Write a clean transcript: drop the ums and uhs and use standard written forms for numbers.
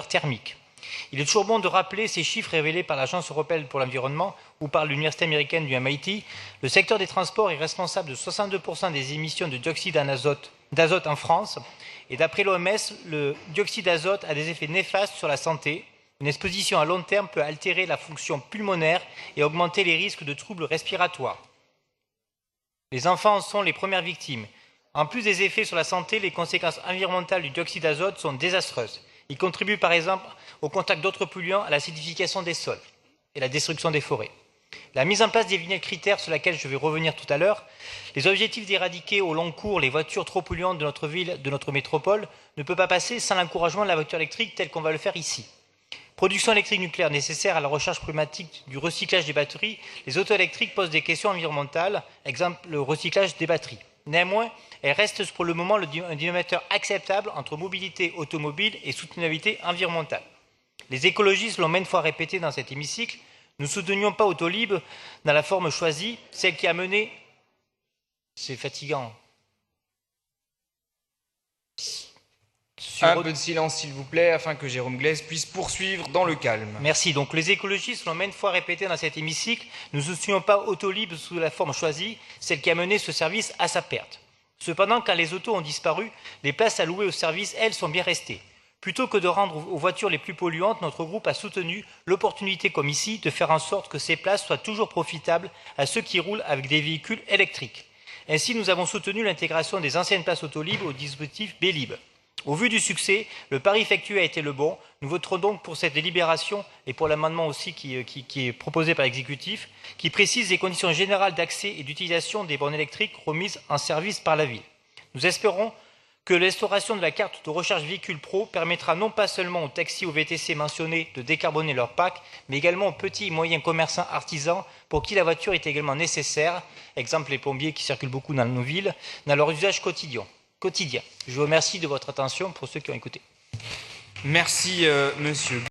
thermique. Il est toujours bon de rappeler ces chiffres révélés par l'Agence européenne pour l'environnement ou par l'Université américaine du MIT. Le secteur des transports est responsable de 62% des émissions de dioxyde d'azote en France. Et d'après l'OMS, le dioxyde d'azote a des effets néfastes sur la santé. Une exposition à long terme peut altérer la fonction pulmonaire et augmenter les risques de troubles respiratoires. Les enfants en sont les premières victimes. En plus des effets sur la santé, les conséquences environnementales du dioxyde d'azote sont désastreuses. Il contribue par exemple au contact d'autres polluants à l'acidification des sols et la destruction des forêts. La mise en place des vignettes critères sur laquelle je vais revenir tout à l'heure, les objectifs d'éradiquer au long cours les voitures trop polluantes de notre ville, de notre métropole, ne peut pas passer sans l'encouragement de la voiture électrique telle qu'on va le faire ici. Production électrique nucléaire nécessaire à la recherche problématique du recyclage des batteries, les autos électriques posent des questions environnementales, exemple le recyclage des batteries. Néanmoins, elles restent pour le moment un dénominateur acceptable entre mobilité automobile et soutenabilité environnementale. Les écologistes l'ont maintes fois répété dans cet hémicycle, nous ne soutenions pas Autolib dans la forme choisie, celle qui a mené... C'est fatigant. Un peu de silence, s'il vous plaît, afin que Jérôme Glaise puisse poursuivre dans le calme. Merci. Donc, les écologistes l'ont maintes fois répété dans cet hémicycle, nous ne soutenions pas Autolib sous la forme choisie, celle qui a mené ce service à sa perte. Cependant, quand les autos ont disparu, les places allouées au service, elles, sont bien restées. Plutôt que de rendre aux voitures les plus polluantes, notre groupe a soutenu l'opportunité, comme ici, de faire en sorte que ces places soient toujours profitables à ceux qui roulent avec des véhicules électriques. Ainsi, nous avons soutenu l'intégration des anciennes places Autolib au dispositif Bélib. Au vu du succès, le pari effectué a été le bon. Nous voterons donc pour cette délibération et pour l'amendement aussi qui est proposé par l'exécutif, qui précise les conditions générales d'accès et d'utilisation des bornes électriques remises en service par la ville. Nous espérons que l'instauration de la carte de recharge véhicule pro permettra non pas seulement aux taxis ou VTC mentionnés de décarboner leur pack, mais également aux petits et moyens commerçants artisans pour qui la voiture est également nécessaire, exemple les plombiers qui circulent beaucoup dans nos villes, dans leur usage quotidien. Je vous remercie de votre attention pour ceux qui ont écouté. Merci, monsieur.